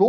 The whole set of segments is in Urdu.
2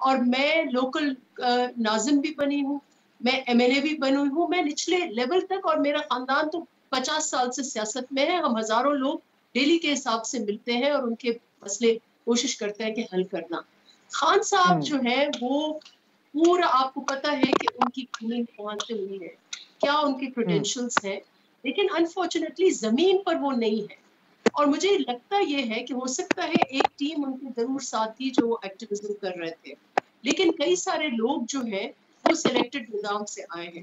اور میں لوکل ناظم بھی بنی ہوں, میں MLA بھی بنی ہوں, میں نچلے لیول تک, اور میرا خاندان تو 50 سال سے سیاست میں ہے. ہم ہزاروں لوگ ڈیلی کے حساب سے ملتے ہیں اور ان کے مسئلے کوشش کرتے ہیں کہ حل کرنا. خان صاحب جو ہے وہ پورا آپ کو پتا ہے کہ ان کی کھلی پہنچتے ہوئی ہے, کیا ان کی کریڈینشلز ہیں, لیکن انفارچونیٹلی زمین پر وہ نہیں ہے. اور مجھے لگتا یہ ہے کہ ہو سکتا ہے ایک ٹیم ان کے ضرور ساتھ تھی جو وہ ایکٹیویزم کر رہے تھے, لیکن کئی سارے لوگ جو ہیں وہ سلیکٹڈ نظام سے آئے ہیں.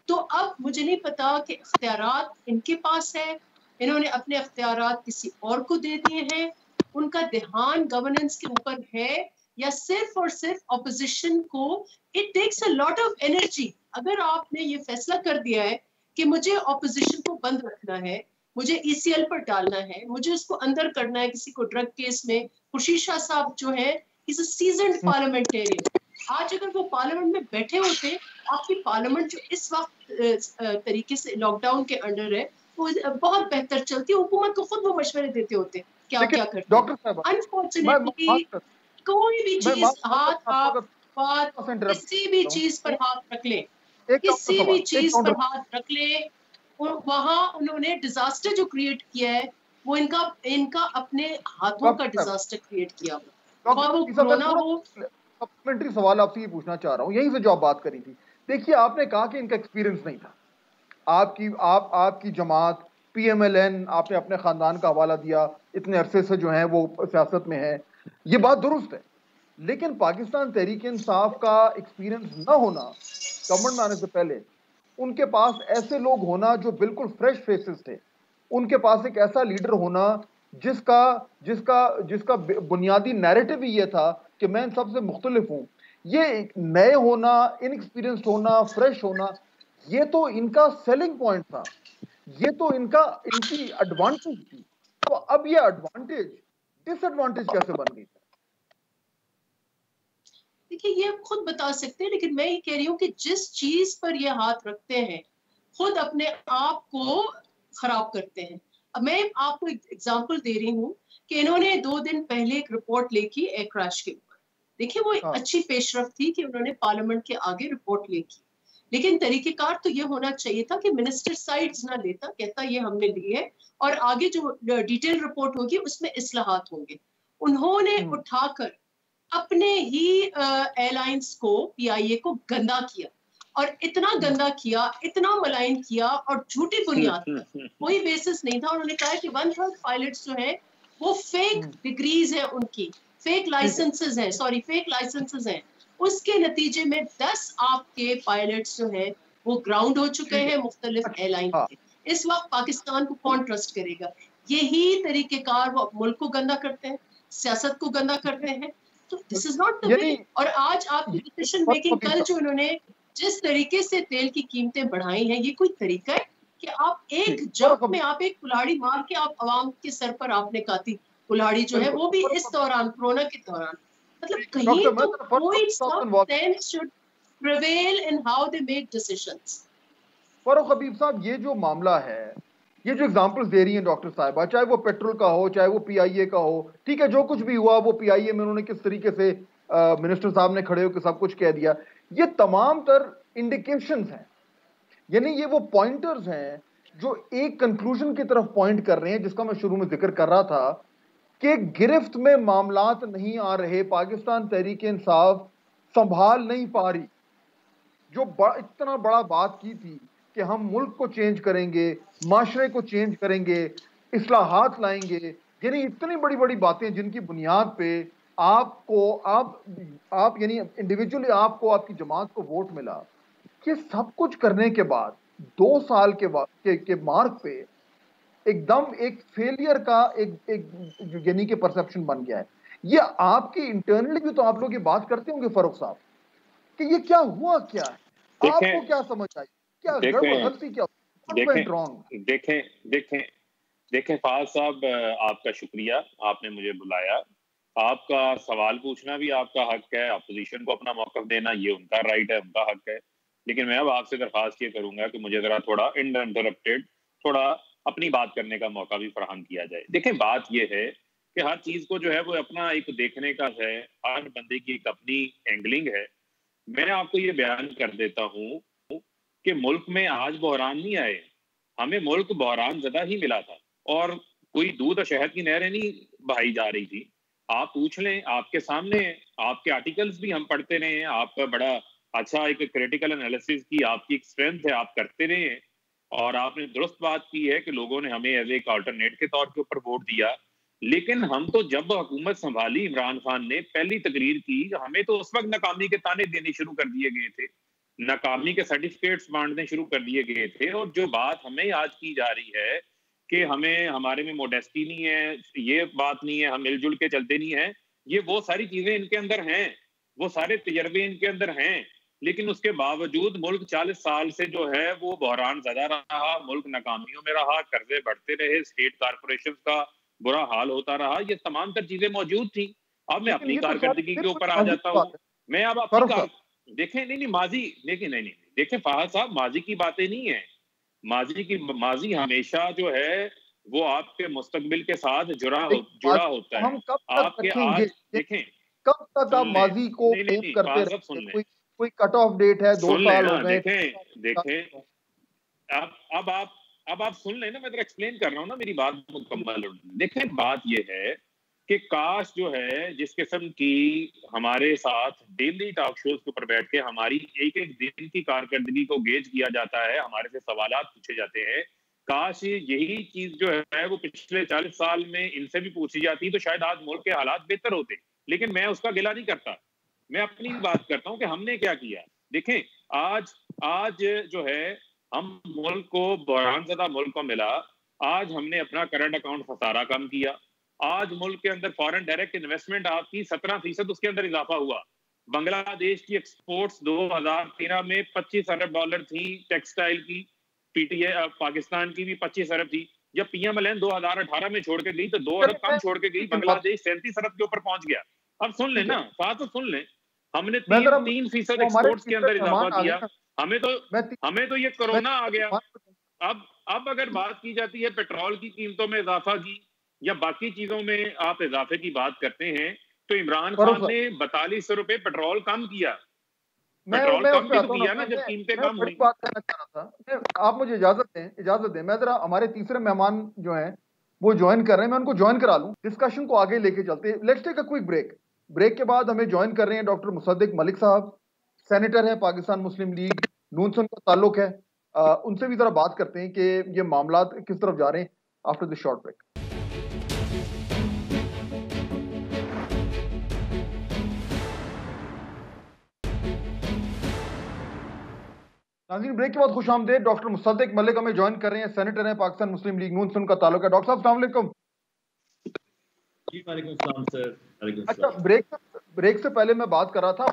تو اب مجھے نہیں پتا کہ اختیارات ان کے پاس ہے, انہوں نے اپنے اختیارات کسی اور کو دے دیے ہیں, ان کا دھیان گورننس کے اوپر ہے, یا صرف اور صرف اپوزیشن کو it takes a lot of energy. اگر آپ نے یہ فیصلہ کر دیا ہے کہ مجھے اپوزیشن کو بند رکھنا ہے, مجھے ECL پر ڈالنا ہے, مجھے اس کو اندر کرنا ہے کسی کو ڈرگ کیس میں. خورشید شاہ صاحب جو ہے از اے سیزنڈ پارلیمنٹیرین, آج اگر وہ پارلیمنٹ میں بیٹھے ہوتے, آپ کی پارلیمنٹ جو اس وقت طریقے سے لاک ڈاؤن کے انڈر ہے وہ بہت بہتر چلتی, حکومت کو خود وہ مشورے دیتے ہوتے کیا کیا کرتے ہیں. ڈاکٹر صاحب میں انفارچونیٹلی کوئی بھی چیز ہاتھ آپ بات کسی بھی چیز پر ہاتھ رکھ لیں, کسی بھی چیز پر ہاتھ رکھ لیں, وہاں انہوں نے ڈیزاسٹر جو کریٹ کیا ہے وہ ان کا اپنے ہاتھوں کا ڈیزاسٹر کریٹ کیا ہوا, وہ کورونا ہو. سپلیمنٹری سوال آپ سے یہ پوچھنا چاہ رہا ہوں, یہیں سے جو آپ بات کری تھی. دیکھیے آپ نے کہا کہ ان کا ایکسپیرینس نہیں تھا, آپ کی جماعت PMLN, آپ نے اپنے خاندان کا حوالہ دیا, اتنے عرصے سے جو ہیں وہ سیاست میں ہے, یہ بات درست ہے. لیکن پاکستان تحریک انصاف کا ایکسپیرینس نہ ہونا گورنمنٹ میں آنے سے پہلے, ان کے پاس ایسے لوگ ہونا جو بالکل فریش فیسز تھے, ان کے پاس ایک ایسا لیڈر ہونا جس کا بنیادی نیریٹو ہی یہ تھا کہ میں ان سب سے مختلف ہوں. یہ نئے ہونا, انیکسپیرینسڈ ہونا, فریش ہونا, یہ تو ان کا سیلنگ پوائنٹ تھا, یہ تو ان کی ایڈوانٹیج تھی. تو اب یہ ایڈوانٹیج ڈس ایڈوانٹیج کیسے بن گئی؟ دیکھیے یہ خود بتا سکتے ہیں, لیکن میں یہ کہہ رہی ہوں کہ جس چیز پر یہ ہاتھ رکھتے ہیں خود اپنے آپ کو خراب کرتے ہیں. اب میں آپ کو ایک ایگزامپل دے رہی ہوں کہ انہوں نے 2 دن پہلے ایک رپورٹ لے کی ایئر کریش کے اوپر. دیکھیے وہ اچھی پیش رفت تھی کہ انہوں نے پارلیمنٹ کے آگے رپورٹ لے کی, لیکن طریقہ کار تو یہ ہونا چاہیے تھا کہ منسٹر سائڈز نہ لیتا, کہتا یہ ہم نے لی ہے اور آگے جو ڈیٹیل رپورٹ ہوگی اس میں اصلاحات ہوں گے. انہوں نے اٹھا کر اپنے ہی ایئر لائنس کو PIA کو گندا کیا, اور اتنا گندا کیا, اتنا ملائن کیا, اور جھوٹی بنیاد پر, کوئی بیسس نہیں تھا. انہوں نے کہا کہ 1/3 پائلٹس جو ہیں وہ فیک ڈگریز ہیں, ان کی فیک لائسنسز ہیں, فیک لائسنسز ہیں. اس کے نتیجے میں 10 آپ کے پائلٹس جو ہیں وہ گراؤنڈ ہو چکے ہیں مختلف ایئر لائن کے. اس وقت پاکستان کو کون ٹرسٹ کرے گا؟ یہی طریقہ کار وہ ملک کو گندا کرتے ہیں, سیاست کو گندا کرتے ہیں. تو دس از ناٹ دا وے. اور آج آپ کی ڈیسیشن میکنگ, کل جو انہوں نے جس طریقے سے تیل کی قیمتیں بڑھائی ہیں, یہ کوئی طریقہ ہے کہ آپ ایک جب میں آپ ایک کلاڑی مار کے آپ عوام کے سر پر آپ نے کہتی کلاڑی جو ہے وہ بھی اس دوران کورونا کے دوران, مطلب کہیں تو کوئی sense should prevail in how they make decisions. Farooq Habib صاحب, یہ جو معاملہ ہے, یہ جو اگزامپلس دے رہی ہیں ڈاکٹر صاحبہ, چاہے وہ پیٹرول کا ہو, چاہے وہ PIA کا ہو, ٹھیک ہے, جو کچھ بھی ہوا وہ PIA میں انہوں نے کس طریقے سے منسٹر صاحب نے کھڑے ہو کے سب کچھ کہہ دیا, یہ تمام تر انڈیکیشنز ہیں, یعنی یہ وہ پوائنٹرز ہیں جو ایک کنکلوژن کی طرف پوائنٹ کر رہے ہیں, جس کا میں شروع میں ذکر کر رہا تھا کہ گرفت میں معاملات نہیں آ رہے, پاکستان تحریک انصاف سنبھال نہیں پا رہی. جو اتنا بڑا بات کی تھی کہ ہم ملک کو چینج کریں گے, معاشرے کو چینج کریں گے, اصلاحات لائیں گے, یعنی اتنی بڑی بڑی باتیں جن کی بنیاد پہ آپ یعنی انڈیویجولی آپ کو, آپ کی جماعت کو ووٹ ملا, یہ سب کچھ کرنے کے بعد 2 سال کے مارک پہ ایک دم ایک فیلئر کا ایک یعنی کہ پرسپشن بن گیا ہے. یہ آپ کی انٹرنلی بھی تو آپ لوگ یہ بات کرتے ہوں گے فاروق صاحب کہ یہ کیا ہوا, کیا ہے, آپ کو کیا سمجھ آئی, کیا گڑبڑ غلطی کیا دیکھیں فہد صاحب, آپ کا شکریہ, آپ نے مجھے بلایا. آپ کا سوال پوچھنا بھی آپ کا حق ہے, اپوزیشن کو اپنا موقف دینا یہ ان کا رائٹ ہے, ان کا حق ہے. لیکن میں اب آپ سے درخواست یہ کروں گا کہ مجھے ذرا تھوڑا انٹرپٹیڈ تھوڑا اپنی بات کرنے کا موقع بھی فراہم کیا جائے. دیکھیں بات یہ ہے کہ ہر چیز کو جو ہے وہ اپنا ایک دیکھنے کا ہے, ہر بندے کی ایک اپنی اینگلنگ ہے. میں آپ کو یہ بیان کر دیتا ہوں کہ ملک میں آج بحران نہیں آئے, ہمیں ملک بحران زدہ ہی ملا تھا, اور کوئی دودھ اور شہد کی نہریں نہیں بہائی جا رہی تھی. آپ پوچھ لیں, آپ کے سامنے آپ کے آرٹیکلز بھی ہم پڑھتے رہے ہیں, آپ کا بڑا اچھا ایک کریٹیکل انالیسس کی آپ کی ایک اسٹرینتھ ہے, آپ کرتے رہے ہیں, اور آپ نے درست بات کی ہے کہ لوگوں نے ہمیں ایز ایک آلٹرنیٹ کے طور کے اوپر ووٹ دیا. لیکن ہم تو جب حکومت سنبھالی عمران خان نے, پہلی تقریر کی, ہمیں تو اس وقت ناکامی کے تانے دینے شروع کر دیے گئے تھے, ناکامی کے سرٹیفکیٹس بانٹنے شروع کر دیے گئے تھے. اور جو بات ہمیں آج کی جا رہی ہے کہ ہمیں ہمارے میں موڈیسٹی نہیں ہے, یہ بات نہیں ہے, ہم مل جل کے چلتے نہیں ہیں, یہ وہ ساری چیزیں ان کے اندر ہیں, وہ سارے تجربے ان کے اندر ہیں. لیکن اس کے باوجود ملک 40 سال سے جو ہے وہ بحران زدہ رہا, ملک ناکامیوں میں رہا, قرضے بڑھتے رہے, اسٹیٹ کارپوریشن کا برا حال ہوتا رہا, یہ تمام تر چیزیں موجود تھیں. اب میں اپنی کارکردگی کے اوپر آ جاتا ہوں. میں اب اپنی دیکھیں نہیں ماضی دیکھیں نہیں دیکھیں فہد صاحب, ماضی کی باتیں نہیں ہیں, ماضی ہمیشہ جو ہے وہ آپ کے مستقبل کے ساتھ جڑا ہوتا ہے. آپ کے آج دیکھیں کب تک آپ ماضی کو کرتے رہتے ہیں, کوئی کٹ آف ڈیٹ ہے, 2 سال ہو گئے. دیکھیں اب آپ سن لیں نا, میں ایکسپلین کر رہا ہوں نا, میری بات مکمل. دیکھیں بات یہ ہے کہ کاش جو ہے جس قسم کی ہمارے ساتھ ڈیلی ٹاک شوز کے اوپر بیٹھ کے ہماری ایک ایک دن کی کارکردگی کو گیج کیا جاتا ہے, ہمارے سے سوالات پوچھے جاتے ہیں, کاش یہی چیز جو ہے وہ پچھلے 40 سال میں ان سے بھی پوچھی جاتی تو شاید آج ملک کے حالات بہتر ہوتے. لیکن میں اس کا گلہ نہیں کرتا, میں اپنی بات کرتا ہوں کہ ہم نے کیا کیا. دیکھیں آج جو ہے ہم ملک کو بحران زدہ ملک کو ملا, آج ہم نے اپنا کرنٹ اکاؤنٹ خسارہ کم کیا, آج ملک کے اندر فارن ڈائریکٹ انویسٹمنٹ آپ کی 17% اس کے اندر اضافہ ہوا. بنگلہ دیش کی ایکسپورٹس 2013 میں 25 ارب ڈالر تھی ٹیکسٹائل کی, پی ٹی اے پاکستان کی بھی 25 ارب تھی. جب پی ایم ایل این 2018 میں چھوڑ کے گئی تو 2 ارب کم چھوڑ کے گئی, بنگلہ دیش 37 ارب کے اوپر پہنچ گیا. اب سن لیں نا بات, تو سن لیں, ہم نے 3% ایکسپورٹس کے اندر اضافہ کیا. ہمیں تو یہ کرونا آ گیا. اب اگر بات کی جاتی ہے پیٹرول کی قیمتوں میں اضافہ کی یا باقی چیزوں میں آپ اضافے کی بات کرتے ہیں, تو عمران خان نے 4200 روپے پیٹرول کم کیا. پیٹرول کم بھی تو کیا نا جب قیمتیں کم ہوئی. بات کرنا چاہ رہا تھا, آپ مجھے اجازت دیں, میں ذرا ہمارے تیسرے مہمان جو ہیں وہ جوائن کر رہے ہیں, میں ان کو جوائن کرا لوں, ڈسکشن کو آگے لے کے چلتے ہیں. Let's take a quick break کے بعد ہمیں جوائن کر رہے ہیں ڈاکٹر مصدق ملک صاحب, سینیٹر ہے, پاکستان مسلم لیگ نون سے ان کا تعلق ہے. ان سے بھی ذرا بات کرتے ہیں کہ یہ معاملات کس طرف جا رہے ہیں آفٹر دس شارٹ بریک. ناظرین بریک کے بعد خوش آمدید. ڈاکٹر مصدق ملک ہمیں جوائن کر رہے ہیں, سینیٹر ہیں, پاکستان مسلم لیگ نون سے ان کا تعلق ہے. ڈاکٹر صاحب السلام علیکم. جی وعلیکم السلام سر. اچھا, بریک سے پہلے میں بات کر رہا تھا,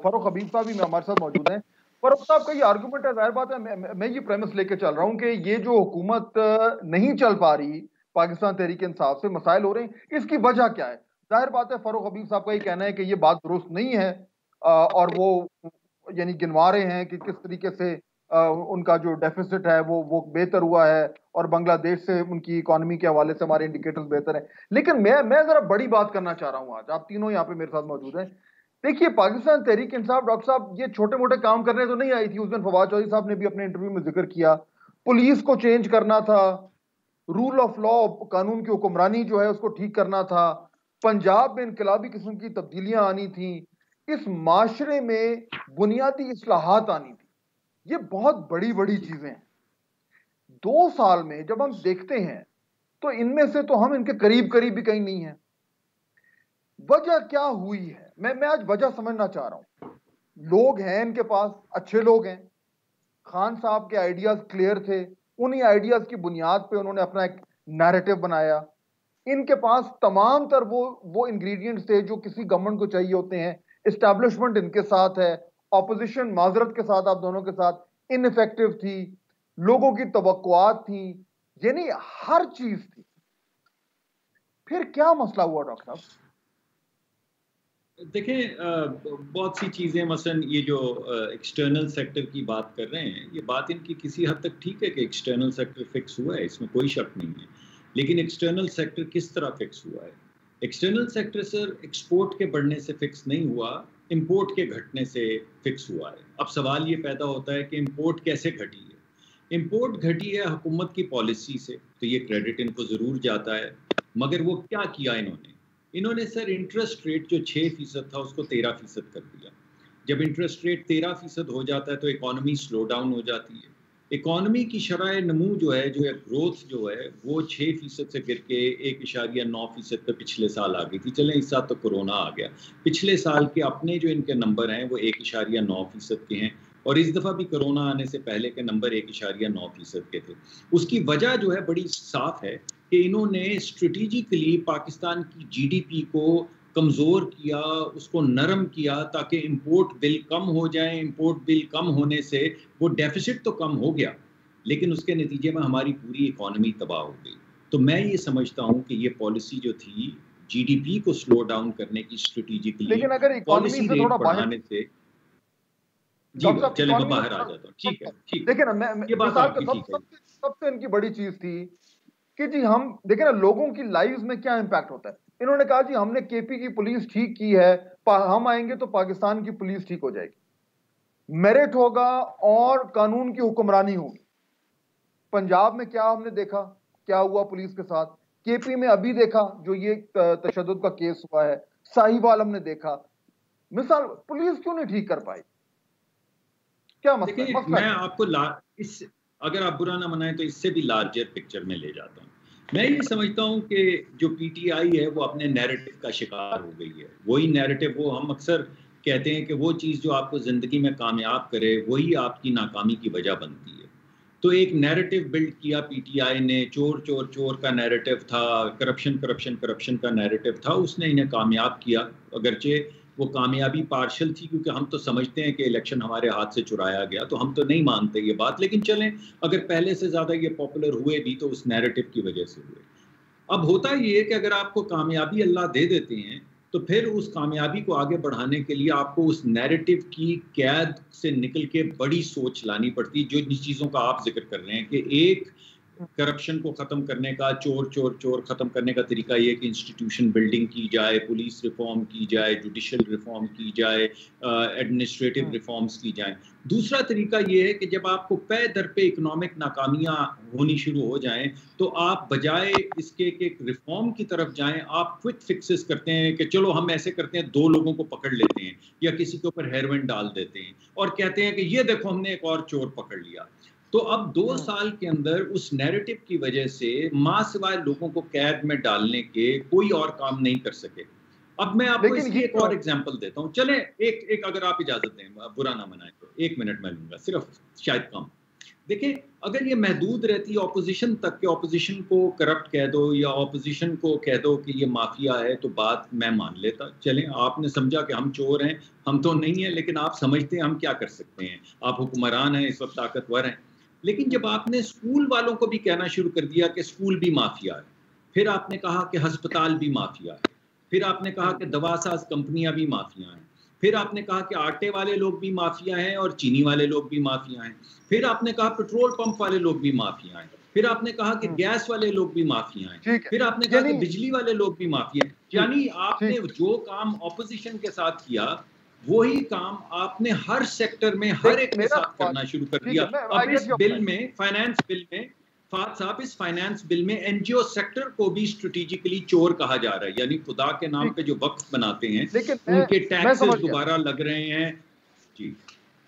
فاروق حبیب صاحب بھی ہمارے ساتھ موجود ہیں. فاروق صاحب کا یہ آرگومنٹ ہے, ظاہر بات ہے, میں یہ پریمس لے کے چل رہا ہوں کہ یہ جو حکومت نہیں چل پا رہی پاکستان تحریک انصاف سے, مسائل ہو رہے ہیں, اس کی وجہ کیا ہے؟ ظاہر بات ہے فاروق حبیب صاحب کا یہ کہنا ہے کہ یہ بات درست نہیں ہے, اور وہ یعنی گنوا رہے ہیں کہ کس طریقے سے ان کا جو ڈیفیسٹ ہے وہ بہتر ہوا ہے, اور بنگلہ دیش سے ان کی اکانومی کے حوالے سے ہمارے انڈیکیٹرز بہتر ہیں. لیکن میں ذرا بڑی بات کرنا چاہ رہا ہوں, آج آپ تینوں یہاں پہ میرے ساتھ موجود ہیں. دیکھیے پاکستان تحریک انصاف, ڈاکٹر صاحب یہ چھوٹے موٹے کام کرنے تو نہیں آئی تھی. اس دن فواد چودھری صاحب نے بھی اپنے انٹرویو میں ذکر کیا, پولیس کو چینج کرنا تھا, رول آف لا قانون کی حکمرانی جو ہے اس کو ٹھیک کرنا تھا, پنجاب میں انقلابی قسم کی تبدیلیاں آنی تھیں, اس معاشرے میں بنیادی اصلاحات آنی تھی. یہ بہت بڑی بڑی چیزیں ہیں. 2 سال میں جب ہم دیکھتے ہیں تو ان میں سے تو ہم ان کے قریب بھی کہیں نہیں ہیں. وجہ کیا ہوئی ہے؟ میں آج وجہ سمجھنا چاہ رہا ہوں. لوگ ہیں ان کے پاس, اچھے لوگ ہیں, خان صاحب کے آئیڈیاز کلیئر تھے, انہی آئیڈیاز کی بنیاد پہ انہوں نے اپنا ایک نیریٹو بنایا. ان کے پاس تمام تر وہ انگریڈینٹس تھے جو کسی گورنمنٹ کو چاہیے ہوتے ہیں. اسٹیبلشمنٹ ان کے ساتھ ہے, اپوزیشن معذرت کے ساتھ آپ دونوں کے ساتھ ان ایفیکٹو تھی, لوگوں کی توقعات تھیں, یعنی ہر چیز تھی. پھر کیا مسئلہ ہوا ڈاکٹر صاحب؟ دیکھیں بہت سی چیزیں, مثلا یہ جو ایکسٹرنل سیکٹر کی بات کر رہے ہیں, یہ بات ان کی کسی حد تک ٹھیک ہے کہ ایکسٹرنل سیکٹر فکس ہوا ہے, اس میں کوئی شک نہیں ہے. لیکن ایکسٹرنل سیکٹر کس طرح فکس ہوا ہے؟ ایکسٹرنل سیکٹر سر ایکسپورٹ کے بڑھنے سے فکس نہیں ہوا، امپورٹ کے گھٹنے سے فکس ہوا ہے۔ اب سوال یہ پیدا ہوتا ہے کہ امپورٹ کیسے گھٹی ہے؟ امپورٹ گھٹی ہے حکومت کی پالیسی سے، تو یہ کریڈٹ ان کو ضرور جاتا ہے، مگر وہ کیا کیا انہوں نے سر انٹرسٹ ریٹ جو 6% تھا اس کو 13% کر دیا۔ جب انٹرسٹ ریٹ 13% ہو جاتا ہے تو اکانومی سلو ڈاؤن ہو جاتی ہے۔ اکانومی کی شرح نمو جو ہے گروتھ جو ہے وہ 6% سے گر کے 1.9% پہ پچھلے سال آ گئی تھی۔ چلیں اس سال تو کورونا آ گیا، پچھلے سال کے اپنے جو ان کے نمبر ہیں وہ 1.9% کے ہیں، اور اس دفعہ بھی کورونا آنے سے پہلے کے نمبر 1.9% کے تھے۔ اس کی وجہ جو ہے بڑی صاف ہے کہ انہوں نے اسٹریٹجیکلی پاکستان کی جی ڈی پی کو کمزور کیا، اس کو نرم کیا تاکہ امپورٹ بل کم ہو جائیں۔ امپورٹ بل کم ہونے سے وہ ڈیفیسٹ تو کم ہو گیا، لیکن اس کے نتیجے میں ہماری پوری اکانومی تباہ ہو گئی۔ تو میں یہ سمجھتا ہوں کہ یہ پالیسی جو تھی جی ڈی پی کو سلو ڈاؤن کرنے کی اسٹریٹجیکلی، لیکن اگر اکانومی پالیسی سے ریٹ تھوڑا باہر بڑھانے سے جی ڈاکٹر صاحب چلیں میں اکانومی باہر آ جاتا ہوں۔ ٹھیک ہے، ٹھیک دیکھیں نا، یہ بات مثال آپ کے کی ٹھیک ہے۔ سب سے ان کی بڑی چیز تھی کہ جی ہم دیکھیں نا لوگوں کی لائفز میں کیا امپیکٹ ہوتا ہے۔ انہوں نے کہا جی ہم نے کے پی کی پولیس ٹھیک کی ہے، ہم آئیں گے تو پاکستان کی پولیس ٹھیک ہو جائے گی، میرٹ ہوگا اور قانون کی حکمرانی ہوگی۔ پنجاب میں کیا ہم نے دیکھا کیا ہوا پولیس کے ساتھ، کے پی میں ابھی دیکھا جو یہ تشدد کا کیس ہوا ہے، ساہیوال ہم نے دیکھا۔ مثال پولیس کیوں نہیں ٹھیک کر پائی؟ کیا مسئلہ ہے؟ دیکھیں میں آپ کو اگر آپ برا نہ منائیں تو اس سے بھی لارجر پکچر میں لے جاتا ہوں۔ میں یہ سمجھتا ہوں کہ جو پی ٹی آئی ہے وہ اپنے نیریٹو کا شکار ہو گئی ہے۔ وہی نیریٹو، وہ ہم اکثر کہتے ہیں کہ وہ چیز جو آپ کو زندگی میں کامیاب کرے وہی آپ کی ناکامی کی وجہ بنتی ہے۔ تو ایک نیریٹو بلڈ کیا پی ٹی آئی نے، چور چور چور کا نیریٹو تھا، کرپشن کرپشن کرپشن کا نیریٹو تھا، اس نے انہیں کامیاب کیا، اگرچہ وہ کامیابی پارشل تھی کیونکہ ہم تو سمجھتے ہیں کہ الیکشن ہمارے ہاتھ سے چرایا گیا، تو ہم تو نہیں مانتے یہ بات، لیکن چلیں اگر پہلے سے زیادہ یہ پاپولر ہوئے بھی تو اس نیریٹو کی وجہ سے ہوئے۔ اب ہوتا یہ ہے کہ اگر آپ کو کامیابی اللہ دے دیتے ہیں تو پھر اس کامیابی کو آگے بڑھانے کے لیے آپ کو اس نیریٹو کی قید سے نکل کے بڑی سوچ لانی پڑتی، جو جن چیزوں کا آپ ذکر کر رہے ہیں کہ ایک کرپشن کو ختم کرنے کا، چور چور چور ختم کرنے کا طریقہ یہ کہ انسٹیٹیوشن بلڈنگ کی جائے، پولیس ریفارم کی جائے، جوڈیشل ریفارم کی جائے، ایڈمنسٹریٹو ریفارمز کی جائیں۔ دوسرا طریقہ یہ ہے کہ جب آپ کو پے در پہ اکنامک ناکامیاں ہونی شروع ہو جائیں تو آپ بجائے اس کے کہ ریفارم کی طرف جائیں، آپ کوئک فکسز کرتے ہیں کہ چلو ہم ایسے کرتے ہیں 2 لوگوں کو پکڑ لیتے ہیں یا کسی کے اوپر ہیروئن ڈال دیتے ہیں اور کہتے ہیں کہ یہ دیکھو ہم نے ایک اور چور پکڑ لیا۔ تو اب 2 سال کے اندر اس نیریٹو کی وجہ سے ماں سوائے لوگوں کو قید میں ڈالنے کے کوئی اور کام نہیں کر سکے۔ اب میں آپ کو اس کی ایک اور ایگزامپل دیتا ہوں، چلیں ایک اگر آپ اجازت دیں، برا نہ منائیں تو 1 منٹ میں لوں گا، صرف شاید کم۔ دیکھیں اگر یہ محدود رہتی اپوزیشن تک کہ اپوزیشن کو کرپٹ کہہ دو یا اپوزیشن کو کہہ دو کہ یہ مافیا ہے تو بات میں مان لیتا۔ چلیں آپ نے سمجھا کہ ہم چور ہیں، ہم تو نہیں ہیں، لیکن آپ سمجھتے ہیں ہم کیا کر سکتے ہیں، آپ حکمران ہیں، اس وقت طاقتور ہیں۔ لیکن جب آپ نے اسکول والوں کو بھی کہنا شروع کر دیا کہ اسکول بھی مافیا ہے، پھر آپ نے کہا کہ ہسپتال بھی مافیا ہے، پھر آپ نے کہا کہ دوا ساز کمپنیاں بھی مافیا ہیں، پھر آپ نے کہا کہ آٹے والے لوگ بھی مافیا ہیں اور چینی والے لوگ بھی مافیا ہیں، پھر آپ نے کہا پیٹرول پمپ والے لوگ بھی مافیا ہیں، پھر آپ نے کہا کہ گیس والے لوگ بھی مافیا ہیں، پھر آپ نے کہا کہ بجلی والے لوگ بھی مافیا ہیں۔ یعنی آپ نے جو کام اپوزیشن کے ساتھ کیا وہی کام آپ نے ہر سیکٹر میں ہر ایک کے ساتھ کرنا شروع کر دیا۔ اب اس بل میں، فائنانس بل میں، فہد صاحب اس فائنانس بل میں این جی او سیکٹر کو بھی اسٹریٹیجیکلی چور کہا جا رہا ہے، یعنی خدا کے نام پہ جو وقف بناتے ہیں ان کے ٹیکسز دوبارہ لگ رہے ہیں۔ جی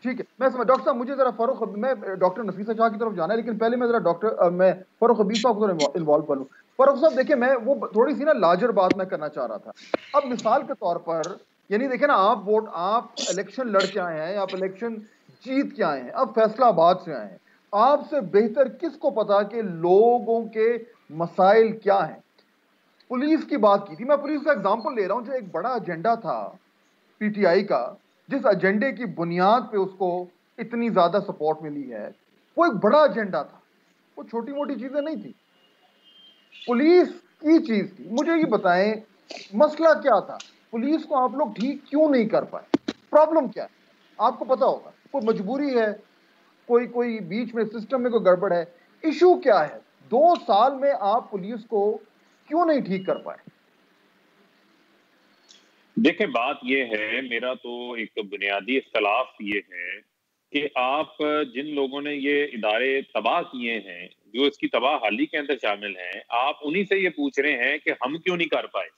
ٹھیک ہے، میں سمجھ۔ ڈاکٹر صاحب مجھے ذرا میں ڈاکٹر نفیسہ شاہ کی طرف جانا ہے، لیکن پہلے میں ذرا میں فاروق حبیب صاحب کو انوالو کروں۔ فاروق صاحب دیکھیں میں وہ تھوڑی سی نا لارجر بات میں کرنا چاہ رہا تھا۔ اب مثال کے طور پر یعنی دیکھیں نا آپ الیکشن لڑ کے آئے ہیں، آپ الیکشن جیت کے آئے ہیں، اب فیصلہ آباد سے آئے ہیں، آپ سے بہتر کس کو پتا کہ لوگوں کے مسائل کیا ہیں؟ پولیس کی بات کی تھی، میں پولیس کا ایگزامپل لے رہا ہوں، جو ایک بڑا ایجنڈا تھا پی ٹی آئی کا، جس ایجنڈے کی بنیاد پہ اس کو اتنی زیادہ سپورٹ ملی ہے، وہ ایک بڑا ایجنڈا تھا، وہ چھوٹی موٹی چیزیں نہیں تھی، پولیس کی چیز تھی۔ مجھے یہ بتائیں مسئلہ کیا تھا؟ پولیس کو آپ لوگ ٹھیک کیوں نہیں کر پائے؟ پرابلم کیا ہے؟ آپ کو پتا ہوگا، کوئی مجبوری ہے، کوئی بیچ میں سسٹم میں کوئی گڑبڑ ہے، ایشو کیا ہے؟ 2 سال میں آپ پولیس کو کیوں نہیں ٹھیک کر پائے؟ دیکھیں بات یہ ہے، میرا تو ایک بنیادی اختلاف یہ ہے کہ آپ جن لوگوں نے یہ ادارے تباہ کیے ہیں، جو اس کی تباہ حالی کے اندر شامل ہیں، آپ انہی سے یہ پوچھ رہے ہیں کہ ہم کیوں نہیں کر پائے؟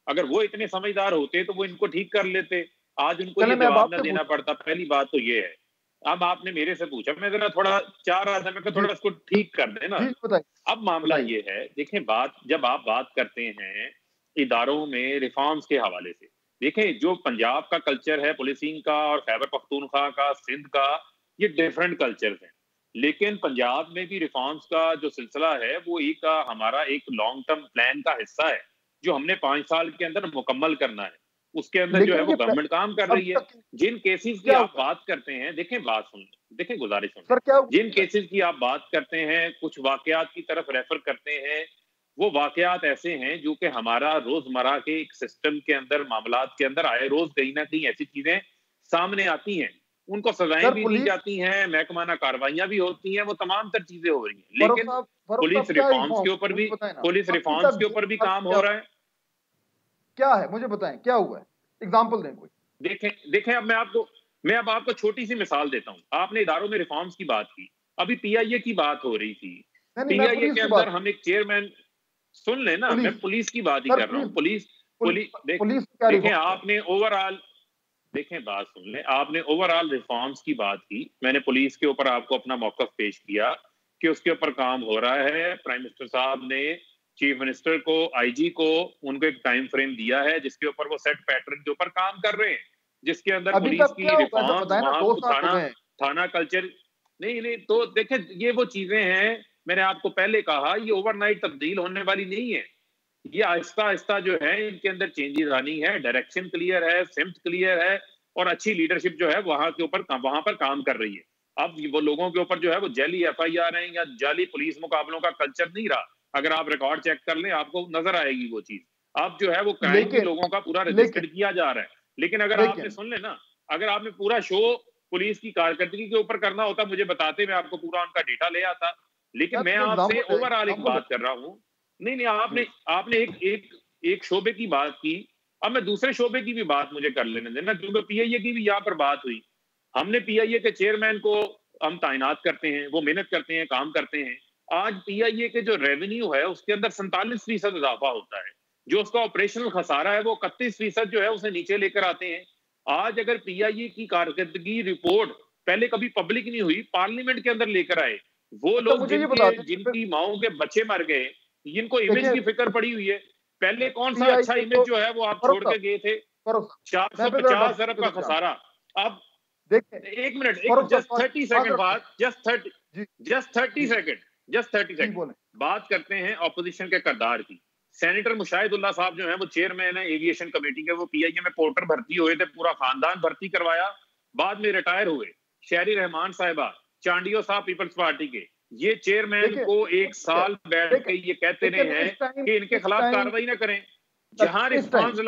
اگر وہ اتنے سمجھدار ہوتے تو وہ ان کو ٹھیک کر لیتے، آج ان کو یہ جواب نہ دینا پڑتا۔ پہلی بات تو یہ ہے۔ اب آپ نے میرے سے پوچھا، میں ذرا تھوڑا چاہ رہا تھا میں کہ تھوڑا اس کو ٹھیک کر دیں نا۔ اب معاملہ یہ ہے، دیکھیں جب آپ بات کرتے ہیں اداروں میں ریفارمز کے حوالے سے، دیکھیں جو پنجاب کا کلچر ہے پولیسنگ کا اور خیبر پختونخوا کا، سندھ کا، یہ ڈیفرنٹ کلچرز ہیں، لیکن پنجاب میں بھی ریفارمز کا جو سلسلہ ہے وہ ہمارا ایک لانگ ٹرم پلان کا حصہ ہے جو ہم نے 5 سال کے اندر مکمل کرنا ہے۔ اس کے اندر جو ہے وہ گورنمنٹ کام کر رہی ہے۔ جن کیسز کی آپ بات کرتے ہیں، دیکھیں بات سن، دیکھیں گزارش سن، جن کیسز کی آپ بات کرتے ہیں، کچھ واقعات کی طرف ریفر کرتے ہیں، وہ واقعات ایسے ہیں جو کہ ہمارا روزمرہ کے ایک سسٹم کے اندر، معاملات کے اندر آئے روز کہیں نہ کہیں ایسی چیزیں سامنے آتی ہیں، ان کو سزائیں بھی دی جاتی ہیں، محکمانہ کارروائیاں بھی ہوتی ہیں، وہ تمام تر چیزیں ہو رہی ہیں، لیکن پولیس ریفارمز کے اوپر بھی کام ہو رہا ہے۔ کیا ہے مجھے بتائیں، کیا ہوا ہے؟ ایگزامپل دیں کوئی۔ دیکھیں اب میں اب آپ کو چھوٹی سی مثال دیتا ہوں۔ آپ نے اداروں میں ریفارمز کی بات کی، ابھی پی آئی اے کی بات ہو رہی تھی، پی آئی اے کے اندر ہم ایک چیئرمین، سن لیں نا، میں پولیس کی بات ہی کر رہا ہوں۔ دیکھیں آپ نے دیکھیں بات سن لیں، آپ نے اوور آل ریفارمز کی بات کی، میں نے پولیس کے اوپر آپ کو اپنا موقف پیش کیا کہ اس کے اوپر کام ہو رہا ہے۔ پرائم منسٹر صاحب نے چیف منسٹر کو، آئی جی کو، ان کو ایک ٹائم فریم دیا ہے جس کے اوپر وہ سیٹ پیٹرن کے اوپر کام کر رہے ہیں، جس کے اندر پولیس کی ریفارمز، وہاں تھانہ کلچر نہیں تو دیکھیں یہ وہ چیزیں ہیں، میں نے آپ کو پہلے کہا یہ اوور نائٹ تبدیل ہونے والی نہیں ہے، یہ آہستہ آہستہ جو ہے ان کے اندر چینجز آنی ہے، ڈائریکشن کلیئر ہے، سمت کلیئر ہے، اور اچھی لیڈرشپ جو ہے وہاں پر کام کر رہی ہے۔ اب وہ لوگوں کے اوپر جو ہے وہ جعلی ایف آئی آر ہیں یا جعلی پولیس مقابلوں کا کلچر نہیں رہا، اگر آپ ریکارڈ چیک کر لیں آپ کو نظر آئے گی وہ چیز۔ اب جو ہے وہ کرائم بھی لوگوں کا پورا رجسٹرڈ کیا جا رہا ہے، لیکن اگر آپ نے سن لیں نا، اگر آپ نے پورا شو پولیس کی کارکردگی کے اوپر کرنا ہوتا مجھے بتاتے، میں آپ کو پورا ان کا ڈیٹا لے آتا، لیکن میں آپ سے اوور آل ایک بات کر رہا ہوں۔ نہیں آپ نے ایک شعبے کی بات کی، اب میں دوسرے شعبے کی بھی بات مجھے کر لینے دینا، کیونکہ پی آئی اے کی بھی یہاں پر بات ہوئی۔ ہم نے پی آئی اے کے چیئرمین کو ہم تعینات کرتے ہیں، وہ محنت کرتے ہیں، کام کرتے ہیں۔ آج پی آئی اے کے جو ریونیو ہے اس کے اندر 47% اضافہ ہوتا ہے، جو اس کا آپریشنل خسارہ ہے وہ 31% جو ہے اسے نیچے لے کر آتے ہیں۔ آج اگر پی آئی اے کی کارکردگی رپورٹ پہلے کبھی پبلک نہیں ہوئی، پارلیمنٹ کے اندر لے کر آئے، وہ لوگ جن کی ماؤں کے بچے مر گئے، جن کو امیج کی فکر پڑی ہوئی ہے، پہلے کون سا اچھا امیج جو ہے وہ آپ چھوڑ کے گئے تھے؟ 450 ارب کا خسارہ۔ اب ایک منٹ، جسٹ 30 سیکنڈ بات کرتے ہیں اپوزیشن کے کردار کی۔ سینیٹر مشاہد اللہ صاحب جو ہیں وہ چیئرمین ہیں ایویشن کمیٹی کے، وہ پی آئی اے میں پورٹر بھرتی ہوئے تھے، پورا خاندان بھرتی کروایا، بعد میں ریٹائر ہوئے۔ شہری رحمان صاحبہ، چانڈیو صاحب پیپلز پارٹی کے، یہ چیئرمین کو 1 سال بیٹھ کے یہ کہتے رہے ہیں کہ ان کے خلاف کارروائی نہ کریں۔ جہاں ریفارمز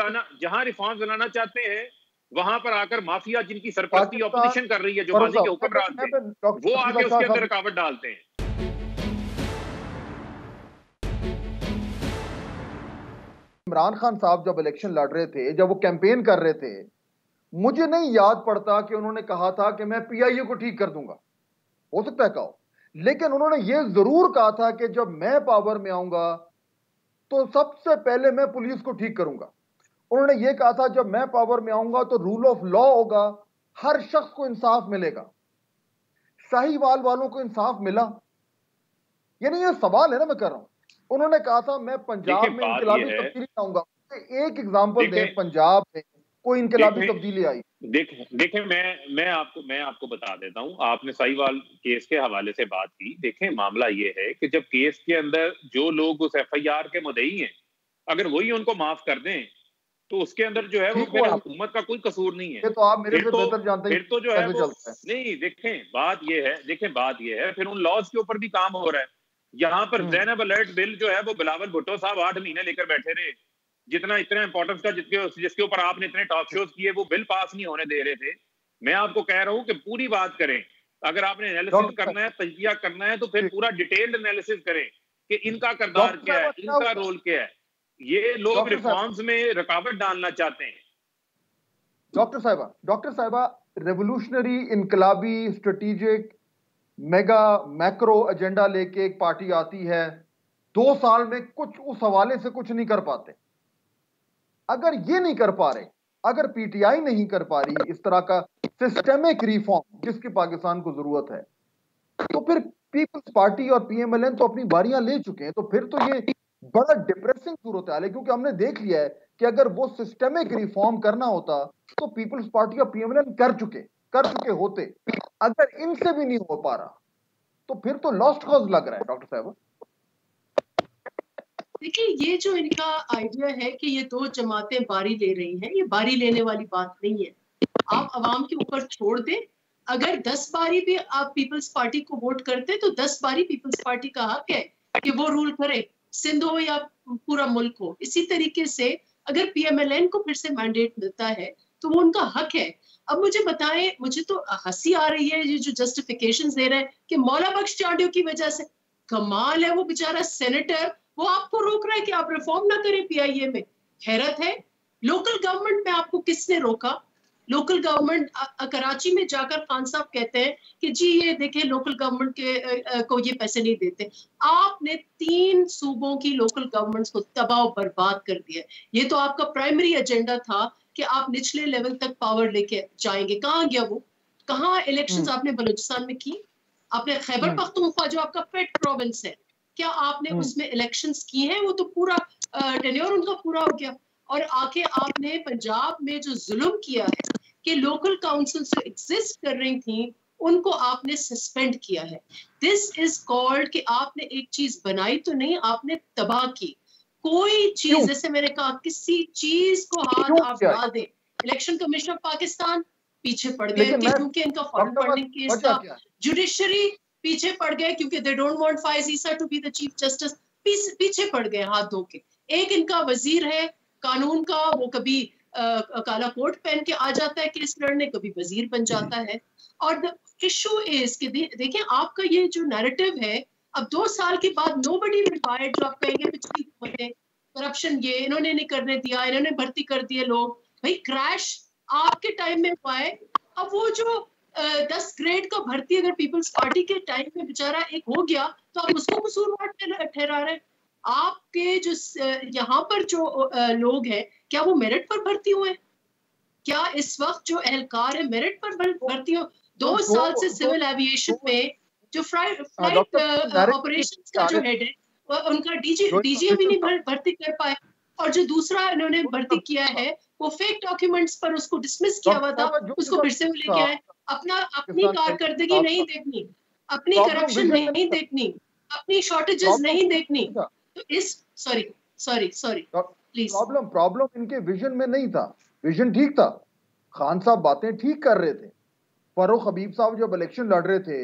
لانا چاہتے ہیں وہاں پر آ کر مافیا جن کی سرپرستی اپوزیشن کر رہی ہے، جو ماضی کے حکمران تھے، وہ آگے اس کے اندر رکاوٹ ڈالتے ہیں۔ عمران خان صاحب جب الیکشن لڑ رہے تھے، جب وہ کیمپین کر رہے تھے، مجھے نہیں یاد پڑتا کہ انہوں نے کہا تھا کہ میں پی آئی اے کو ٹھیک کر دوں گا، ہو سکتا ہے کہو، لیکن انہوں نے یہ ضرور کہا تھا کہ جب میں پاور میں آؤں گا تو سب سے پہلے میں پولیس کو ٹھیک کروں گا۔ انہوں نے یہ کہا تھا جب میں پاور میں آؤں گا تو رول آف لا ہوگا، ہر شخص کو انصاف ملے گا۔ ساہیوال والوں کو انصاف ملا؟ یعنی یہ سوال ہے نا، میں کر رہا ہوں۔ انہوں نے کہا تھا میں پنجاب میں انقلابی تبدیلی لاؤں گا، ایک ایگزامپل دیں پنجاب میں کوئی انقلابی تبدیلی آئی؟ دیکھیں میں آپ کو بتا دیتا ہوں، آپ نے ساہیوال کیس کے حوالے سے بات کی۔ دیکھیں معاملہ یہ ہے کہ جب کیس کے اندر جو لوگ اس ایف آئی آر کے مدعی ہیں اگر وہی ان کو معاف کر دیں تو اس کے اندر جو ہے وہ پھر حکومت کا کوئی قصور نہیں ہے۔ تو آپ میرے سے بہتر جانتے ہیں پھر تو جو ہے وہ نہیں، دیکھیں بات یہ ہے پھر ان لاز کے اوپر بھی کام ہو رہا ہے۔ یہاں پر زینب الرٹ بل جو ہے وہ بلاول بھٹو صاحب 8 مہینے لے کر بیٹھے رہے، اتنا امپورٹنس کا جس کے اوپر آپ نے اتنے ٹاک شوز کیے، وہ بل پاس نہیں ہونے دے رہے تھے۔ میں آپ کو کہہ رہا ہوں کہ پوری بات کریں، اگر آپ نے انالیسس کرنا ہے، تجزیہ کرنا ہے تو پھر پورا ڈیٹیلڈ انالیسس کریں کہ ان کا کردار کیا ہے, ان کا رول کیا ہے. یہ لوگ ریفارمز میں رکاوٹ ڈالنا چاہتے ہیں. ڈاکٹر صاحبہ ریولوشنری, انقلابی, اسٹریٹجک, میگا میکرو ایجنڈا لے کے ایک پارٹی آتی ہے, 2 سال میں کچھ اس حوالے سے کچھ نہیں کر پاتے. اگر یہ نہیں کر پا رہے, اگر پی ٹی آئی نہیں کر پا رہی اس طرح کا سسٹمک ریفارم جس کی پاکستان کو ضرورت ہے, تو پھر پیپلز پارٹی اور پی ایم ایل این تو اپنی باریاں لے چکے ہیں. تو پھر تو یہ بڑا ڈپریسنگ صورتحال ہے, کیونکہ ہم نے دیکھ لیا ہے کہ اگر وہ سسٹمک ریفارم کرنا ہوتا تو پیپلز پارٹی اور پی ایم ایل این کر چکے ہوتے. اگر ان سے بھی نہیں ہو پا رہا تو پھر تو لاسٹ کاز لگ رہا ہے. ڈاکٹر صاحب دیکھیے, یہ جو ان کا آئیڈیا ہے کہ یہ 2 جماعتیں باری لے رہی ہیں, یہ باری لینے والی بات نہیں ہے. آپ عوام کے اوپر چھوڑ دیں. اگر 10 باری بھی آپ پیپلز پارٹی کو ووٹ کرتے تو 10 باری پیپلز پارٹی کا حق ہے کہ وہ رول کرے, سندھ ہو یا پورا ملک ہو. اسی طریقے سے اگر پی ایم ایل این کو پھر سے مینڈیٹ ملتا ہے تو وہ ان کا حق ہے. اب مجھے بتائیں, مجھے تو ہنسی آ رہی ہے یہ جو جسٹیفیکیشن دے رہے ہیں کہ مولا بخش چانڈیو کی وجہ سے. کمال ہے, وہ بیچارہ سینیٹر, وہ آپ کو روک رہا ہے کہ آپ ریفارم نہ کریں پی آئی اے میں. حیرت ہے. لوکل گورنمنٹ میں آپ کو کس نے روکا؟ لوکل گورنمنٹ کراچی میں جا کر خان صاحب کہتے ہیں کہ جی یہ دیکھیں لوکل گورنمنٹ کے کو یہ پیسے نہیں دیتے. آپ نے 3 صوبوں کی لوکل گورنمنٹس کو تباہ و برباد کر دیا. یہ تو آپ کا پرائمری ایجنڈا تھا کہ آپ نچلے لیول تک پاور لے کے جائیں گے. کہاں گیا وہ؟ کہاں الیکشنز آپ نے بلوچستان میں کی؟ آپ نے خیبر پختونخوا جو آپ کا پیٹ پروونس ہے, کیا آپ نے اس میں الیکشنز کی ہیں؟ وہ تو پورا ٹینیور ان کا پورا ہو گیا. اور آکے آپ نے پنجاب میں جو ظلم کیا ہے کہ لوکل کاؤنسلز جو ایگزسٹ کر رہی تھیں ان کو آپ نے سسپینڈ کیا ہے. دس از کالڈ کہ آپ نے ایک چیز بنائی تو نہیں, آپ نے تباہ کی. کوئی چیز, جیسے میں نے کہا, کسی چیز کو ہاتھ آپ ڈال دیں. الیکشن کمیشن آف پاکستان پیچھے پڑ گئے کیونکہ ان کا فارن فنڈنگ کیس تھا. جوڈیشری پیچھے پڑ گئے کیونکہ they don't want Faez Isa to be the chief justice. پیچھے پڑ گئے ہاتھ دھو کے. ایک ان کا وزیر ہے قانون کا, وہ کبھی کالا کوٹ پہن کے آ جاتا ہے کیس لڑنے, کبھی وزیر بن جاتا ہے. اور the issue is کہ دیکھیں آپ کا یہ جو نیریٹو ہے, اب 2 سال کے بعد nobody will buy it. جو آپ کہیں گے پچھلی حکومتیں کرپشن, یہ انہوں نے نہیں کرنے دیا, انہوں نے بھرتی کر دیے لوگ. بھائی کریش آپ کے ٹائم میں ہوا ہے. اب وہ جو 10 گریڈ کا بھرتی اگر پیپلز پارٹی کے ٹائم میں بیچارہ ایک ہو گیا تو آپ اس کو قصوروار ٹھہرا رہے ہیں. آپ کے جو یہاں پر جو لوگ ہیں کیا وہ میرٹ پر بھرتی ہوئے ہیں؟ کیا اس وقت جو اہلکار ہے میرٹ پر بھرتی ہو؟ 2 سال سے سول ایویشن میں جو فلائٹ آپریشنز کا جو ہیڈ ہے ان کا ڈی جی ابھی نہیں بھرتی کر پائے. اور جو دوسرا انہوں نے بھرتی کیا ہے وہ فیک ڈاکیومنٹس پر اس کو ڈسمس کیا ہوا تھا, اس کو پھر سے وہ لے کے آئے. اپنی کارکردگی نہیں دیکھنی, اپنی کرپشن نہیں دیکھنی, اپنی شارٹیجز نہیں دیکھنی. تو اس سوری پلیز, پرابلم ان کے ویژن میں نہیں تھا. ویژن ٹھیک تھا, خان صاحب باتیں ٹھیک کر رہے تھے, فاروق حبیب صاحب جب الیکشن لڑ رہے تھے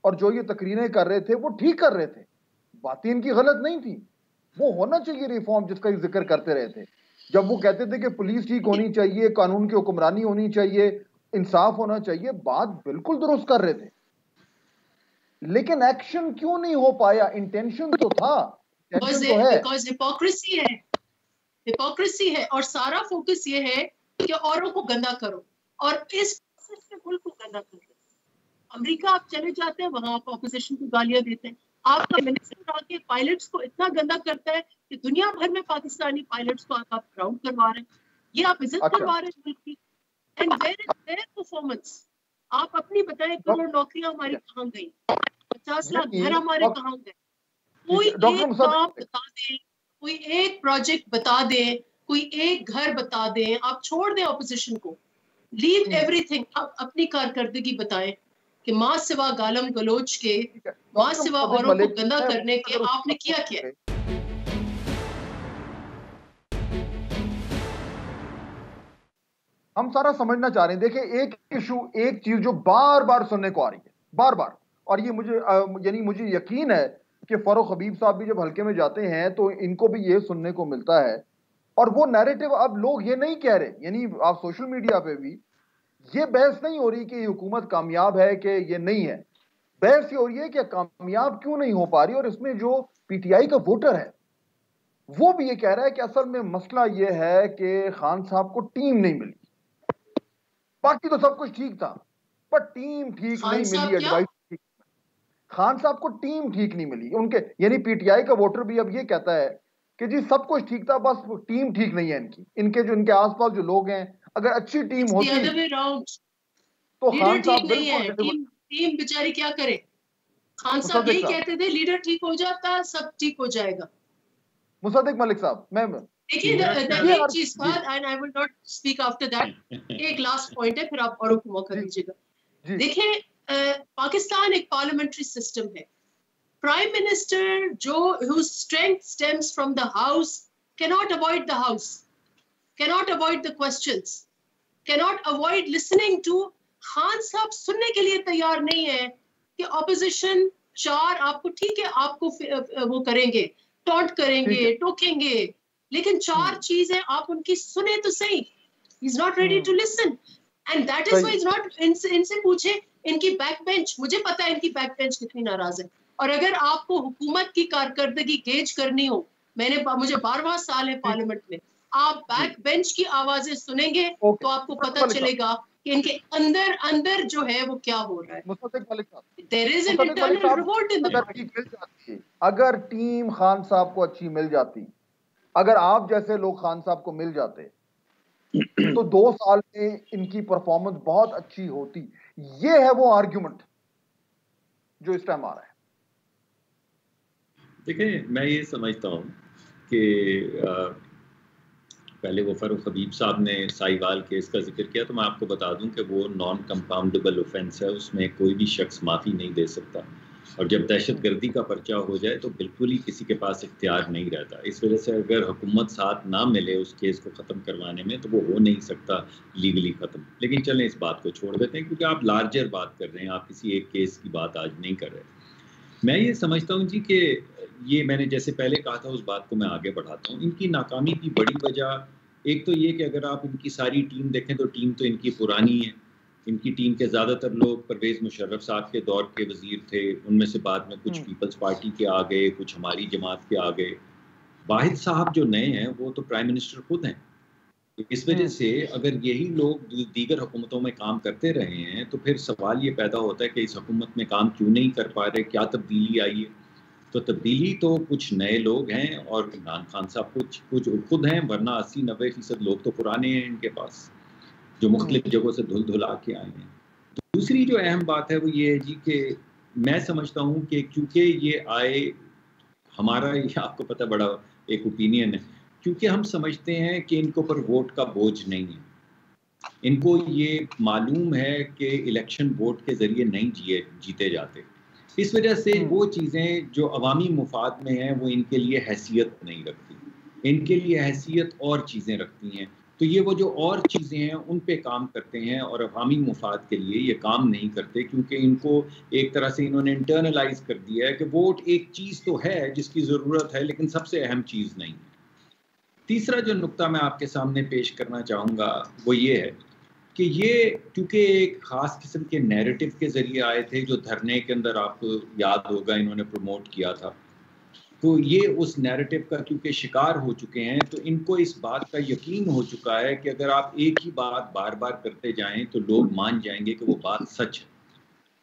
اور جو یہ تقریریں کر رہے تھے وہ ٹھیک کر رہے تھے, باتیں ان کی غلط نہیں تھی. وہ ہونا چاہیے ریفارم جس کا ذکر کرتے رہے تھے. جب وہ کہتے تھے کہ پولیس ٹھیک ہونی چاہیے, قانون کی حکمرانی ہونی چاہیے, انصاف ہونا چاہیے, بات بالکل درست کر رہے تھے. لیکن ایکشن کیوں نہیں ہو پایا؟ انٹینشن تو تھا, انٹینشن تو ہے. بیکاز ہپوکریسی ہے اور سارا فوکس یہ ہے کہ اوروں کو گندا کرو, اور اس ملک کو گندا کر دو. امریکہ آپ چلے جاتے ہیں, وہاں آپ اپوزیشن کو گالیاں دیتے ہیں. آپ کا منسٹر آ کے پائلٹس کو اتنا گندا کرتا ہے کہ دنیا بھر میں پاکستانی پائلٹس کو آپ گراؤنڈ کروا رہے ہیں. یہ آپ عزت کروا رہے ہیں ملک کی. And where is there performance? آپ اپنی بتائیں, کروڑ نوکریاں ہماری کہاں گئی, 50 لاکھ گھر ہمارے کہاں گئے؟ کوئی ایک کام بتا دیں, کوئی ایک پروجیکٹ بتا دیں, کوئی ایک گھر بتا دیں. آپ چھوڑ دیں اپوزیشن کو, لیو ایوری تھنگ. آپ اپنی کارکردگی بتائیں کہ ماں سوا گالم گلوچ کے, ماں سوا اوروں کو گندا کرنے کے آپ نے کیا کیا؟ ہم سارا سمجھنا چاہ رہے ہیں. دیکھیں ایک ایشو, ایک چیز جو بار بار سننے کو آ رہی ہے, بار بار, اور یہ مجھے یقین ہے کہ فاروق حبیب صاحب بھی جب حلقے میں جاتے ہیں تو ان کو بھی یہ سننے کو ملتا ہے. اور وہ نیریٹو اب لوگ یہ نہیں کہہ رہے, یعنی آپ سوشل میڈیا پہ بھی یہ بحث نہیں ہو رہی کہ یہ حکومت کامیاب ہے کہ یہ نہیں ہے. بحث یہ ہو رہی ہے کہ کامیاب کیوں نہیں ہو پا رہی, اور اس میں جو پی ٹی آئی کا ووٹر ہے وہ بھی یہ کہہ رہا ہے کہ اصل میں مسئلہ یہ ہے کہ خان صاحب کو ٹیم نہیں ملی. باقی تو سب کچھ ٹھیک تھا پر ٹیم ٹھیک خان نہیں ملی, صاحب کیا؟ ایڈوائس ٹھیک. خان صاحب کو ٹیم ٹھیک نہیں ملی ان کے, یعنی پی ٹی آئی کا ووٹر بھی اب یہ کہتا ہے کہ جی سب کچھ ٹھیک تھا بس ٹیم ٹھیک نہیں ہے ان کے جو ان کے آس پاس جو لوگ ہیں, اگر اچھی ٹیم It's the ہوتی other way round. تو لیڈر خان ٹھیک صاحب نہیں بالکل ہے, ڈیلیور. ٹیم بیچاری کیا کرے. خان صاحب مصدق یہی صاحب, کہتے تھے لیڈر ٹھیک ہو جاتا سب ٹھیک ہو جائے گا. مصدق ملک صاحب, میں دیکھیے یہ ایک چیز بات, and I will not speak after that, ایک لاسٹ پوائنٹ ہے پھر آپ اوروں کو موقع جی دیجیے گا. جی دیکھیں پاکستان ایک پارلیمنٹری سسٹم ہے. پرائم منسٹر جو whose strength stems from the house cannot avoid the house, cannot avoid the questions, cannot avoid listening to. Khan صاحب سننے کے لیے تیار نہیں ہے کہ اپوزیشن چار آپ کو ٹھیک ہے آپ کو وہ کریں گے, ٹونٹ کریں ٹھیک ہے, گے, ٹوکیں گے, لیکن چار چیزیں آپ ان کی سنیں تو صحیح. He's not ready to listen. And that is why he's not, ان سے پوچھے ان کی بیک بینچ, مجھے پتا ہے ان کی بیک بینچ کتنی ناراض ہے. اور اگر آپ کو حکومت کی کارکردگی گیج کرنی ہو, مجھے 12واں سال ہے پارلیمنٹ میں, آپ بیک بینچ کی آوازیں سنیں گے تو آپ کو پتا چلے گا کہ ان کے اندر جو ہے وہ کیا ہو رہا ہے. مصدق ملک صاحب, There is an Musadiq Malik internal صاحب, revolt in the اگر party. ٹیم مل جاتی, اگر ٹیم خان صاحب کو اچھی مل جاتی, اگر آپ جیسے لوگ خان صاحب کو مل جاتے تو 2 سال میں ان کی پرفارمنس بہت اچھی ہوتی. یہ ہے وہ آرگیومنٹ جو اس ٹائم آ رہا ہے. دیکھیں میں یہ سمجھتا ہوں کہ پہلے وہ فاروق حبیب صاحب نے سائیوال کیس کا ذکر کیا, تو میں آپ کو بتا دوں کہ وہ نان کمپاؤنڈیبل اوفینس ہے, اس میں کوئی بھی شخص معافی نہیں دے سکتا, اور جب دہشت گردی کا پرچہ ہو جائے تو بالکل ہی کسی کے پاس اختیار نہیں رہتا. اس وجہ سے اگر حکومت ساتھ نہ ملے اس کیس کو ختم کروانے میں تو وہ ہو نہیں سکتا لیگلی ختم. لیکن چلیں اس بات کو چھوڑ دیتے ہیں کیونکہ آپ لارجر بات کر رہے ہیں, آپ کسی ایک کیس کی بات آج نہیں کر رہے. میں یہ سمجھتا ہوں جی کہ یہ میں نے جیسے پہلے کہا تھا اس بات کو میں آگے بڑھاتا ہوں. ان کی ناکامی کی بڑی وجہ ایک تو یہ کہ اگر آپ ان کی ساری ٹیم دیکھیں تو ٹیم تو ان کی پرانی ہے. ان کی ٹیم کے زیادہ تر لوگ پرویز مشرف صاحب کے دور کے وزیر تھے, ان میں سے بعد میں کچھ پیپلز پارٹی کے آ گئے, کچھ ہماری جماعت کے آ گئے. واحد صاحب جو نئے ہیں وہ تو پرائم منسٹر خود ہیں. اس وجہ سے اگر یہی لوگ دیگر حکومتوں میں کام کرتے رہے ہیں تو پھر سوال یہ پیدا ہوتا ہے کہ اس حکومت میں کام کیوں نہیں کر پا رہے, کیا تبدیلی آئی ہے. تو تبدیلی تو کچھ نئے لوگ ہیں اور عمران خان صاحب کچھ خود ہیں, ورنہ 80-90% لوگ تو پرانے ہیں ان کے پاس جو مختلف جگہوں سے دھلا کے آئے ہیں. دوسری جو اہم بات ہے وہ یہ ہے جی کہ میں سمجھتا ہوں کہ کیونکہ یہ آئے, ہمارا یہ آپ کو پتہ بڑا ایک اوپینین ہے, کیونکہ ہم سمجھتے ہیں کہ ان کے اوپر ووٹ کا بوجھ نہیں ہے. ان کو یہ معلوم ہے کہ الیکشن ووٹ کے ذریعے نہیں جیتے جاتے. اس وجہ سے وہ چیزیں جو عوامی مفاد میں ہیں وہ ان کے لیے حیثیت نہیں رکھتی, ان کے لیے حیثیت اور چیزیں رکھتی ہیں. تو یہ وہ جو اور چیزیں ہیں ان پہ کام کرتے ہیں اور عوامی مفاد کے لیے یہ کام نہیں کرتے, کیونکہ ان کو ایک طرح سے انہوں نے انٹرنلائز کر دیا ہے کہ ووٹ ایک چیز تو ہے جس کی ضرورت ہے لیکن سب سے اہم چیز نہیں. تیسرا جو نقطہ میں آپ کے سامنے پیش کرنا چاہوں گا وہ یہ ہے کہ یہ کیونکہ ایک خاص قسم کے نیریٹو کے ذریعے آئے تھے جو دھرنے کے اندر آپ کو یاد ہوگا انہوں نے پروموٹ کیا تھا, تو یہ اس نیریٹو کا کیونکہ شکار ہو چکے ہیں تو ان کو اس بات کا یقین ہو چکا ہے کہ اگر آپ ایک ہی بات بار بار کرتے جائیں تو لوگ مان جائیں گے کہ وہ بات سچ ہے.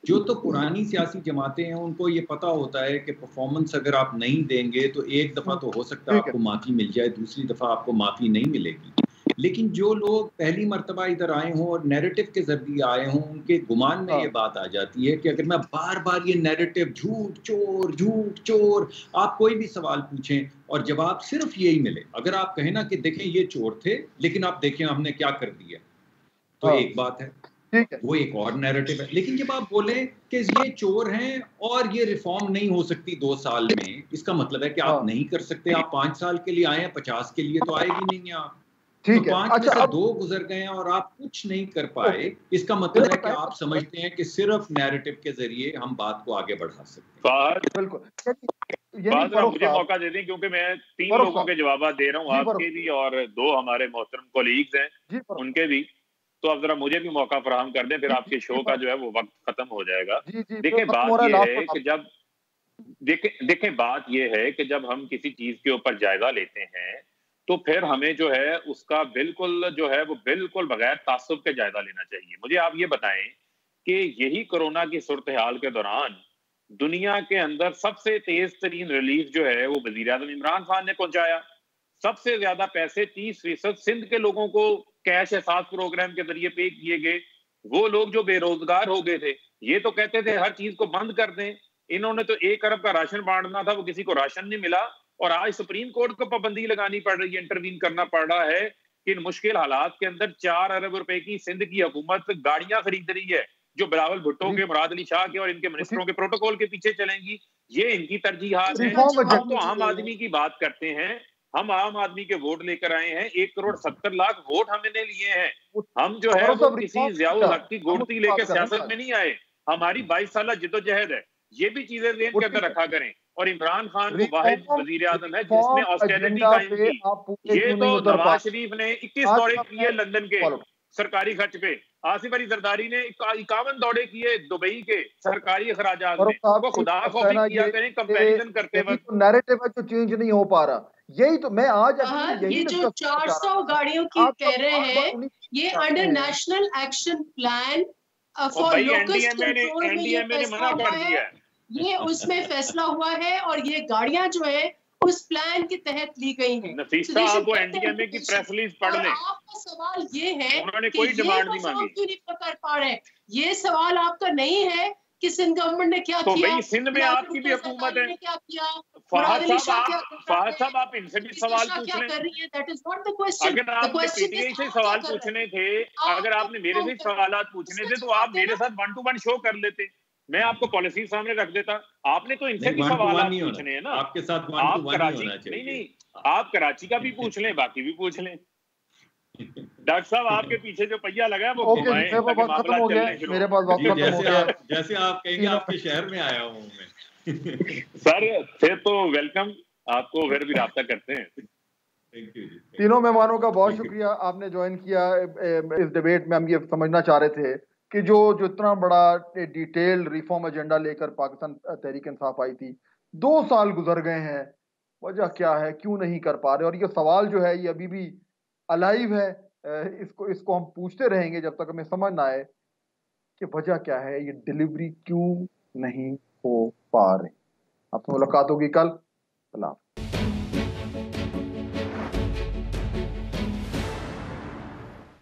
جو تو پرانی سیاسی جماعتیں ہیں ان کو یہ پتا ہوتا ہے کہ پرفارمنس اگر آپ نہیں دیں گے تو ایک دفعہ تو ہو سکتا ہے آپ کو معافی مل جائے, دوسری دفعہ آپ کو معافی نہیں ملے گی. لیکن جو لوگ پہلی مرتبہ ادھر آئے ہوں اور نیریٹو کے ذریعے آئے ہوں ان کے گمان میں یہ بات آ جاتی ہے کہ اگر میں بار بار یہ نیریٹو جھوٹ چور آپ کوئی بھی سوال پوچھیں اور جواب صرف یہی ملے, اگر آپ کہیں نا کہ دیکھیں یہ چور تھے لیکن آپ دیکھیں ہم نے کیا کر دیا, تو ایک بات ہے, وہ ایک اور نیریٹو ہے. لیکن جب آپ بولیں کہ یہ چور ہیں اور یہ ریفارم نہیں ہو سکتی 2 سال میں, اس کا مطلب ہے کہ آپ نہیں کر سکتے. آپ 5 سال کے لیے آئے ہیں, 50 کے لیے تو آئے گی نہیں آپ. تو 5 میں سے 2 گزر گئے ہیں اور آپ کچھ نہیں کر پائے, اس کا مطلب ہے کہ آپ سمجھتے ہیں کہ صرف نیریٹو کے ذریعے ہم بات کو آگے بڑھا سکتے ہیں. بالکل مجھے موقع دے دیں کیونکہ میں 3 لوگوں کے جوابات دے رہا ہوں, آپ کے بھی اور 2 ہمارے محترم کولیگز ہیں ان کے بھی. تو اب ذرا مجھے بھی موقع فراہم کر دیں، پھر آپ کے شو کا جو ہے وہ وقت ختم ہو جائے گا. دیکھیں بات یہ ہے کہ دیکھیں بات یہ ہے کہ جب ہم کسی چیز کے اوپر جائزہ لیتے ہیں تو پھر ہمیں جو ہے اس کا بالکل جو ہے وہ بالکل بغیر تعصب کے جائزہ لینا چاہیے. مجھے آپ یہ بتائیں کہ یہی کورونا کی صورتحال کے دوران دنیا کے اندر سب سے تیز ترین ریلیف جو ہے وہ وزیر اعظم عمران خان نے پہنچایا. سب سے زیادہ پیسے 30% سندھ کے لوگوں کو کیش احساس پروگرام کے ذریعے پے کیے گئے. وہ لوگ جو بے روزگار ہو گئے تھے یہ تو کہتے تھے ہر چیز کو بند کر دیں، انہوں نے تو 1 ارب کا راشن بانٹنا تھا، وہ کسی کو راشن نہیں ملا. اور آج سپریم کورٹ کو پابندی لگانی پڑ رہی ہے، انٹروین کرنا پڑ رہا ہے کہ ان مشکل حالات کے اندر 4 ارب روپے کی سندھ کی حکومت گاڑیاں خرید رہی ہے جو بلاول بھٹو کے، مراد علی شاہ کے اور ان کے منسٹروں کے پروٹوکول کے پیچھے چلیں گی. یہ ان کی ترجیحات ہیں. ہم تو عام آدمی کی بات کرتے ہیں، ہم عام آدمی کے ووٹ لے کر آئے ہیں، 1.70 کروڑ ووٹ ہم نے لیے ہیں. ہم جو ہے وہ کسی ضیاء الحق کی گوڑتی لے کے سیاست میں نہیں آئے. ہماری 22 سالہ جدوجہد ہے. یہ بھی چیزیں ذہن کے اندر رکھا کریں. اور عمران خان وہ واحد وزیر اعظم ہے جس نے آسٹیرٹی قائم کی. یہ تو نواز شریف نے 21 دورے کیے لندن کے سرکاری خرچ پہ، آصف علی زرداری نے 51 دورے کیے دبئی کے سرکاری اخراجات میں. وہ خدا خوفی کیا کریں کمپیریزن کرتے وقت. نیریٹو ہے جو چینج نہیں ہو پا رہا. یہی تو میں آج یہ جو 400 گاڑیوں کی کہہ رہے ہیں یہ under national action plan for locust control میں یہ فیصلہ ہوا ہے. یہ اس میں فیصلہ ہوا ہے اور یہ گاڑیاں جو ہے اس پلان کے تحت لی گئی ہیں. نفیسہ آپ وہ این ڈی ایم اے کی پریس ریلیز پڑھ لیں. آپ کا سوال یہ ہے انہوں نے کہ کوئی یہ ڈیمانڈ نہیں پرفارم مانگی. کیوں نہیں کر پا رہے. یہ سوال آپ کا نہیں ہے کہ سندھ گورنمنٹ نے کیا تو کیا، بھئی سندھ میں آپ کی بھی حکومت ہے. کیا کیا، فہد صاحب آپ ان سے بھی سوال پوچھ لیں. اگر آپ نے پی ٹی آئی سے سوال پوچھنے تھے، اگر آپ نے میرے سے سوالات پوچھنے تھے تو آپ میرے ساتھ 1 to 1 شو کر لیتے، میں آپ کو پالیسی سامنے رکھ دیتا. آپ نے تو ان سے بھی سوالات پوچھنے ہیں نا. آپ کے ساتھ آپ کراچی نہیں آپ کراچی کا بھی پوچھ لیں، باقی بھی پوچھ لیں. ڈاکٹر صاحب آپ کے پیچھے جو پہیا لگا ہے وہ گھمائیں تاکہ معاملات چلنے شروع. میرے پاس وقت ختم ہو گیا. جیسے آپ کہیں گے آپ کے شہر میں آیا ہوں میں. سر پھر تو ویلکم، آپ کو پھر بھی رابطہ کرتے ہیں. تینوں مہمانوں کا بہت شکریہ آپ نے جوائن کیا اس ڈیبیٹ میں. ہم یہ سمجھنا چاہ رہے تھے کہ جو اتنا بڑا ڈیٹیل ریفارم ایجنڈا لے کر پاکستان تحریک انصاف آئی تھی، 2 سال گزر گئے ہیں، وجہ کیا ہے، کیوں نہیں کر پا رہے. اور یہ سوال جو ہے یہ ابھی بھی الائیو ہے. اس کو ہم پوچھتے رہیں گے جب تک ہمیں سمجھ نہ آئے کہ وجہ کیا ہے، یہ ڈیلیوری کیوں نہیں ہو پا رہے. آپ سے ملاقات ہوگی کل. اللہ حافظ.